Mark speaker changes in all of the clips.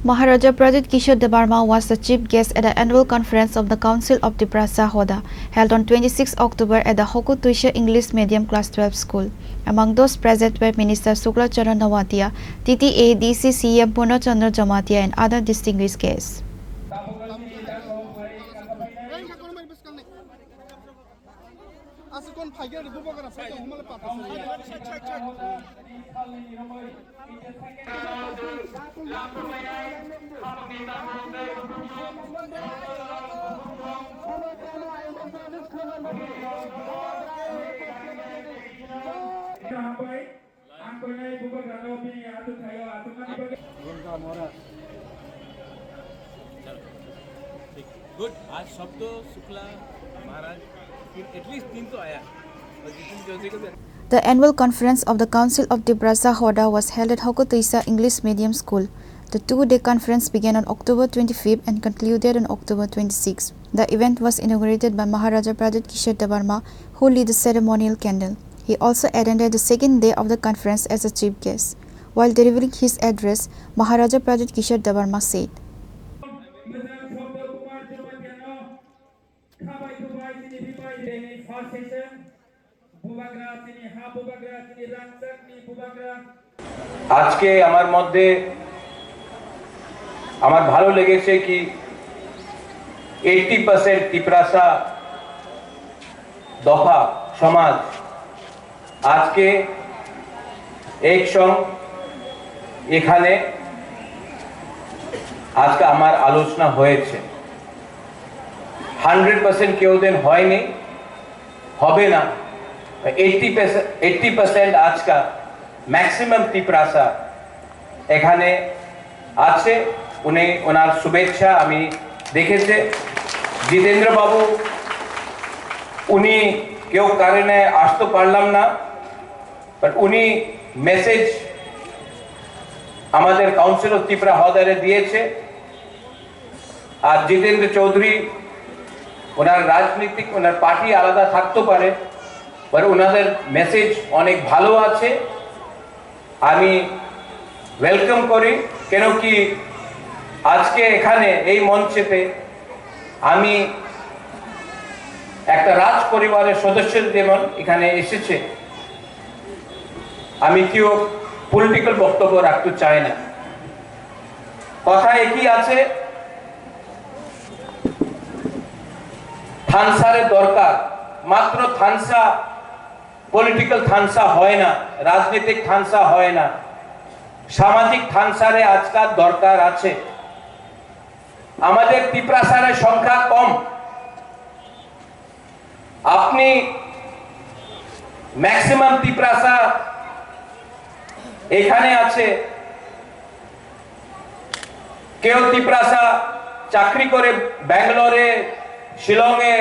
Speaker 1: Maharaja Pradit Kishore Debarma was the chief guest at the annual conference of the Council of Tiprasa Hoda, held on 26 October at the Hoku Tuisha English Medium Class 12 School. Among those present were Minister Shukla Charan Nawatia, TTA, DC CM Purna Chandra Jamatia and other distinguished guests.
Speaker 2: Good आज सब तो शुक्ला महाराज at least 3 तो आया
Speaker 1: The annual conference of the Council of Tiprasa Hoda was held at Hoku Tuisha English Medium School. The two-day conference began on October 25th and concluded on October 26th. The event was inaugurated by Maharaja Pradit Kishore Debarma, who lit the ceremonial candle. He also attended the second day of the conference as a chief guest. While delivering his address, Maharaja Pradit Kishore Debarma said,
Speaker 3: আজকে আমার মধ্যে আমার ভালো লেগেছে কি 80% তিপ্রাসা দফা সমাজ আজকে একসঙ্গ এখানে আজকে আমার আলোচনা হয়েছে 100% কেউ দিন হয়নি হবে না 80% আজকা ম্যাক্সিমাম তিপ্রাসা এখানে আছে উনি ওনার শুভেচ্ছা আমি দেখেছে জিতেন্দ্র বাবু উনি কেউ কারণে আসতে পারলাম না বাট উনি মেসেজ আমাদের কাউন্সিল অফ ত্রিপুরা হদারে দিয়েছে আর জিতেন্দ্র চৌধুরী ওনার রাজনীতিক ওনার পার্টি আলাদা থাকতে পারে বাট ওনাদের মেসেজ অনেক ভালো আছে আমি ওয়েলকাম করি কেন কি আজকে এখানে এই মঞ্চেতে আমি একটা রাজ পরিবারের সদস্য যেমন এখানে এসেছে আমি কেউ পলিটিক্যাল বক্তব্য রাখতে চাই না কথা একই আছে থানসারের দরকার মাত্র থানসা পলিটিক্যাল থানসা হয় না রাজনৈতিক থানসা হয় না সামাজিক থানসারে আজকাল দরকার আছে আমাদের তিপ্রাসারের সংখ্যা কম আপনি ম্যাক্সিমাম তিপ্রাসা এখানে আছে কেউ তিপ্রাসা চাকরি করে ব্যাঙ্গালোরে শিলংয়ে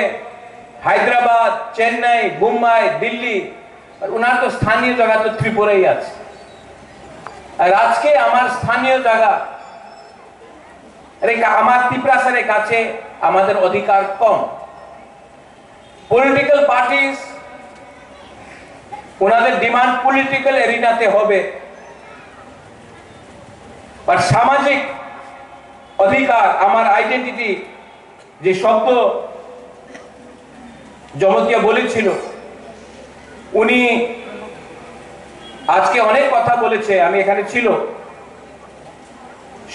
Speaker 3: হায়দ্রাবাদ চেন্নাই মুম্বাই দিল্লি আর ওনার তো স্থানীয় জায়গা তো ত্রিপুরাই আছে আর আজকে আমার স্থানীয় জায়গা আমার তিপ্রাসারের কাছে আমাদের অধিকার কম পলিটিক্যাল পার্টিস ওনাদের ডিমান্ড পলিটিক্যাল এরিনাতে হবে আর সামাজিক অধিকার আমার আইডেন্টিটি যে শব্দ জমতিয়া বলেছিল উনি আজকে অনেক কথা বলেছে আমি এখানে ছিল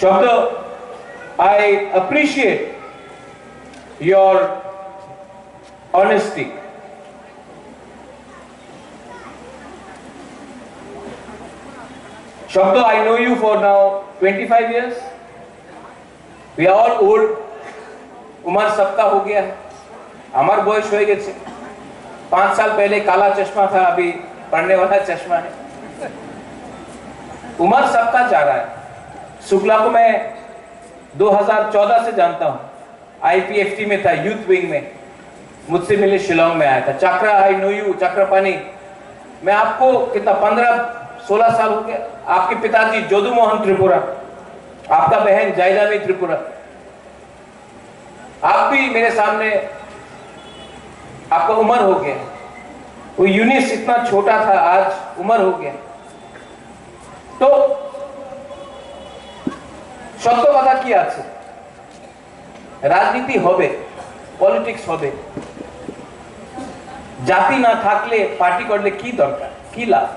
Speaker 3: শব্দ I appreciate your honesty শব্দ I know you for now 25 years we are all old उम्र सबका हो गया हमार बयस हो गए 5 साल पहले काला चश्मा था अभी पढ़ने वाला चश्मा है उम्र सबका जा रहा है शुक्ला को मैं 2014 से जानता हूं आईपीएफटी में था यूथ विंग में मुझसे मिले शिलोंग में आया था चक्रा आई नो यू चक्रपानी मैं आपको कितना 15-16 साल हो गया आपके पिताजी जोदू मोहन त्रिपुरा आपका बहन जायदावी त्रिपुरा आप भी मेरे सामने आपका उम्र हो गया वो यूनिस इतना छोटा था आज उम्र हो गया तो সত্য কথা কি আছে, রাজনীতি হবে, পলিটিক্স হবে, জাতি না থাকলে পার্টি করলে কি দরকার, কি লাভ?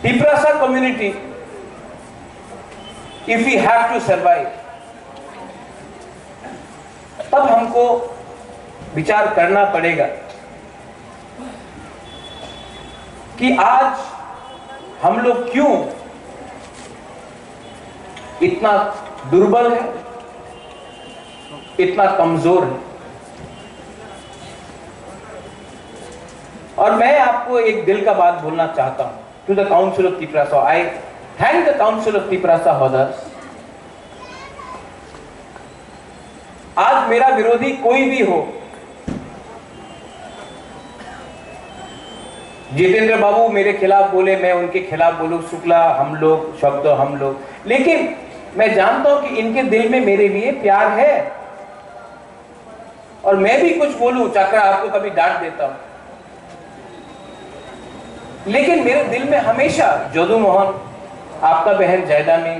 Speaker 3: Tiprasa community, if we have to survive, तब हमको विचार करना पड़ेगा कि आज हम लोग क्यों इतना दुर्बल है, इतना कमजोर है। और मैं आपको एक दिल का बात बोलना चाहता हूं to the Council of Tiprasa. I thank the Council of Tiprasa Hodars. आज मेरा विरोधी कोई भी हो, जितेंद्र बाबू मेरे खिलाफ बोले, मैं उनके खिलाफ बोलूं, शुक्ला हम लोग, शब्द हम लोग, लेकिन मैं जानता हूं कि इनके दिल में मेरे लिए प्यार है। और मैं भी कुछ बोलूं, चक्रा आपको कभी डांट देता हूं, लेकिन मेरे दिल में हमेशा जोदू मोहन, आपका बहन जयदानी,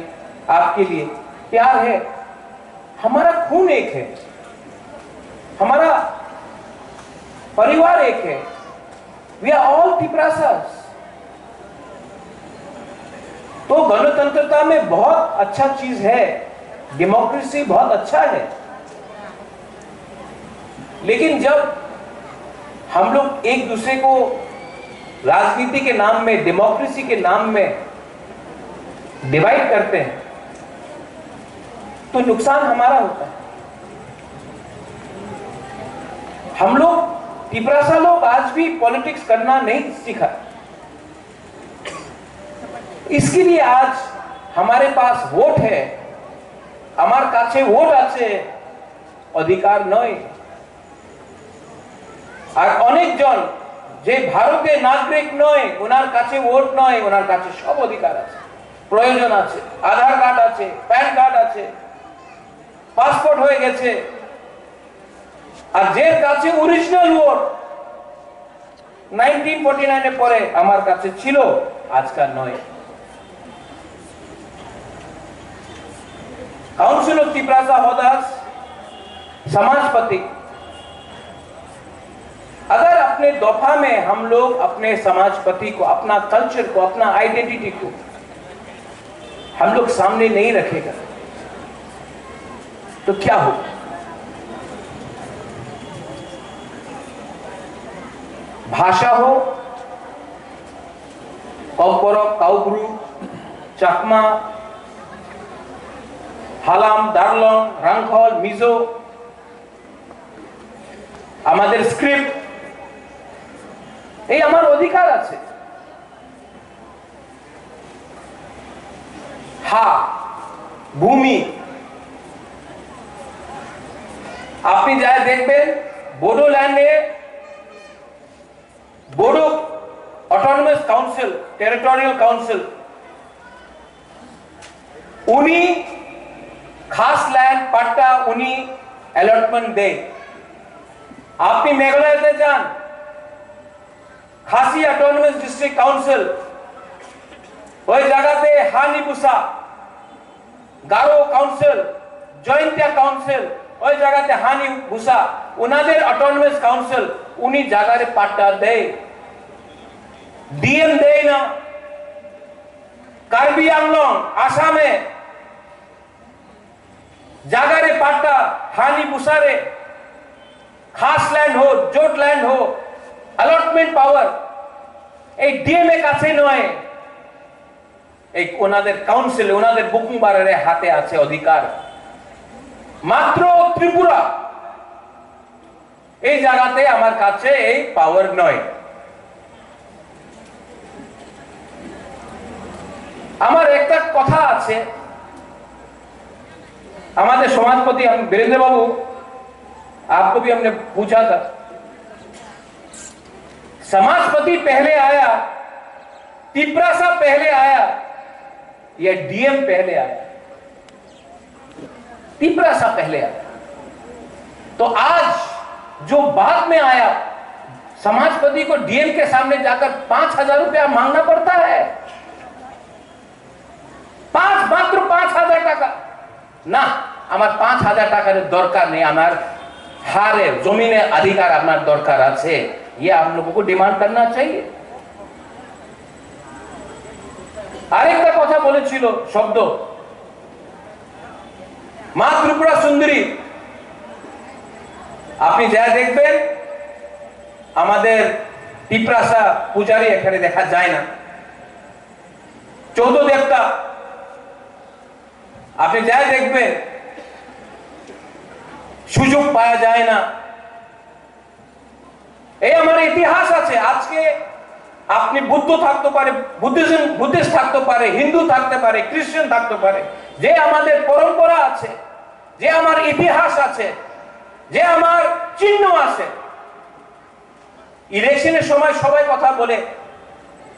Speaker 3: आपके लिए प्यार है। हमारा खून एक है, हमारा परिवार एक है। वी आर ऑल तिपरासास। तो गणतंत्रता में बहुत अच्छा चीज है, डेमोक्रेसी बहुत अच्छा है, लेकिन जब हम लोग एक दूसरे को राजनीति के नाम में, डेमोक्रेसी के नाम में डिवाइड करते हैं तो नुकसान हमारा होता है। हम लोग तिपरासा लोग आज भी पॉलिटिक्स करना नहीं सीखा, इसके लिए आज हमारे पास वोट है, हमारे काছে वोट আছে, अधिकार নয়। আর অনেকজন যে ভারতের নাগরিক নয়, ওনার কাছে ভোট নয়, ওনার কাছে সব অধিকার আছে, প্রয়োজন আছে, আধার কার্ড আছে, প্যান কার্ড আছে, পাসপোর্ট হয়ে গেছে। আর যার কাছে অরিজিনাল ভোট 1949 এর পরে আমার কাছে ছিল, আজকাল নয়। काउंसिल ऑफ तिपरासा होदास समाजपति, अगर अपने दफा में हम लोग अपने समाजपति को, अपना कल्चर को, अपना आइडेंटिटी को हम लोग सामने नहीं रखेगा तो क्या होगा? भाषा हो, कौपरक, काउब्रु, चाकमा, हालाम, दारलং, রাংখল, মিজো, আমাদের স্ক্রিপ্ট, এই আমার অধিকার আছে। হা, ভূমি, আপনি যায় দেখবেন বোডোল্যান্ডে Bodo autonomous council, territorial council, उनी खास लैंड पट्टा उनी अलॉटमेंट दे। आपनी मेघालय जान, खासी ऑटोनमस डिस्ट्रिक्ट काउंसिल, ওই জায়গাতে হানিবুসা, গারো কাউন্সিল, জয়ন্তিয়া কাউন্সিল, ওই জায়গাতে হানিবুসা, ওনাদের অটোনমাস কাউন্সিল, উনি জায়গারে পাট্টা দেয়, ডিএম দেয় না। কার্বি আংলং, আসামে জায়গারে পাট্টা হানিবুসারে, খাস ল্যান্ড হো, জোট ল্যান্ড হো, অলটমেন্ট পাওয়ার এই ডিএম এর কাছে নয়, এই ওনাদের কাউন্সিল, ওনাদের বুকুমবারের হাতে আছে অধিকার। মাত্র ত্রিপুরা এই জায়গাতে আমার কাছে এই পাওয়ার নয়। আমার একটা কথা আছে, हमारे समाजपति हम वीरेंद्र बाबू, आपको भी हमने पूछा था, समाजपति पहले आया, तिपरासा पहले आया या डीएम पहले आया? तिपरासा पहले आया। तो आज जो बाद में आया, समाजपति को डीएम के सामने जाकर 5,000 रुपया मांगना पड़ता है। না, আমার 5,000 টাকার দরকার নেই, আমার हारे जमीने अधिकार আপনার দরকার আছে, ये आप लोगों को डिमांड करना चाहिए। আরেকটা কথা বলেছিল শব্দ, মা ত্রিপুরা সুন্দরী, আপনি যা দেখবেন আমাদের টিপ্রাসা পূজারী এখানে দেখা যায় না, 14 দেবতা আপনি যা দেখবেন সুযোগ পাওয়া যায় না। এই আমার ইতিহাস আছে। আজকে আপনি বুদ্ধ থাকতে পারে, বুদ্ধিস্ট থাকতে পারে, হিন্দু থাকতে পারে, খ্রিস্টান থাকতে পারে, যে আমাদের পরম্পরা আছে, যে আমার ইতিহাস আছে, যে আমার চিহ্ন আছে। इलेक्शনের সময় সবাই কথা বলে,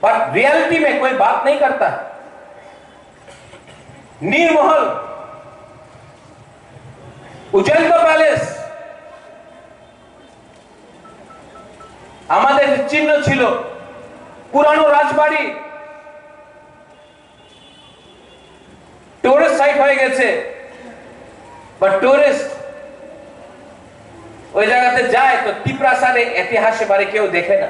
Speaker 3: पर रियलिटी में कोई बात नहीं करता है। नीरमहल, उजैलता पैलेस আমাদের চিহ্ন ছিল, পুরানো রাজবাড়ি টুরিস্ট সাইট হয়ে গেছে, বাট টুরিস্ট ওই জায়গাতে যায় তো টিপ্রাসারে ইতিহাসে বারে কেউ দেখে না।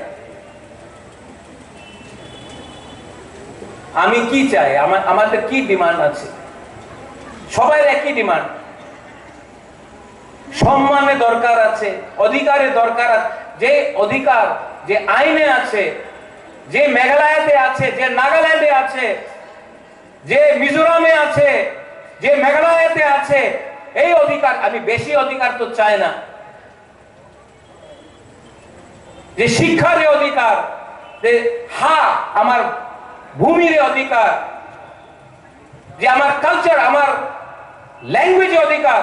Speaker 3: আমি কি চাই, আমাদের কি ডিমান্ড আছে? সবাই একই ডিমান্ড, সম্মানের দরকার আছে, অধিকারের দরকার আছে। যে অধিকার যে আইনে আছে, যে মেঘালয়তে আছে, যে নাগাল্যান্ডে আছে, যে মিজোরামে আছে, যে মেঘালয়তে আছে, এই অধিকার, আমি বেশি অধিকার তো চাই না। যে শিক্ষার অধিকার, যে আমার ভূমির অধিকার, যে আমার কালচার, আমার ল্যাঙ্গুয়েজের অধিকার,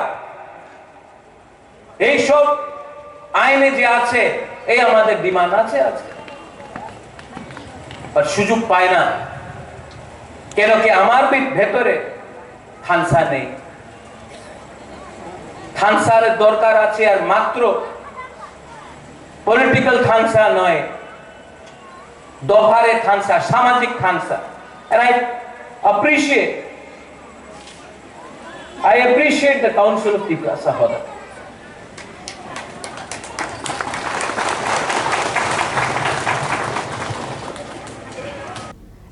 Speaker 3: এই সব আইনে যে আছে, এই আমাদের ডিমান্ড আছে আজকে, আর সুযোগ পায় না। কেন কি আমার ভেতরে থানসা নেই। থানসার দরকার আছে, আর মাত্র পলিটিক্যাল থানসা নয়, দফারে থানসা, সামাজিক থানসা। And I appreciate the Council of Tiprasa Hoda.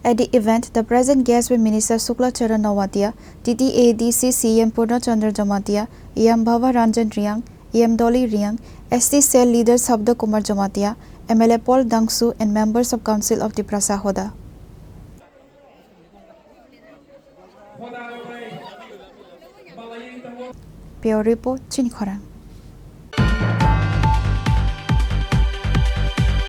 Speaker 1: At the event, the present guests were Minister Sukla Charan Nawatia, TTADC CM Purna Chandra Jamatia, EM Bhava Ranjan Riang, EM Dolly Riang, ST Cell leader Sabda Kumar Jamatia, MLA Paul Dangsu, and members of Council of Tiprasa Hoda. Pure Report, Chinkhorang.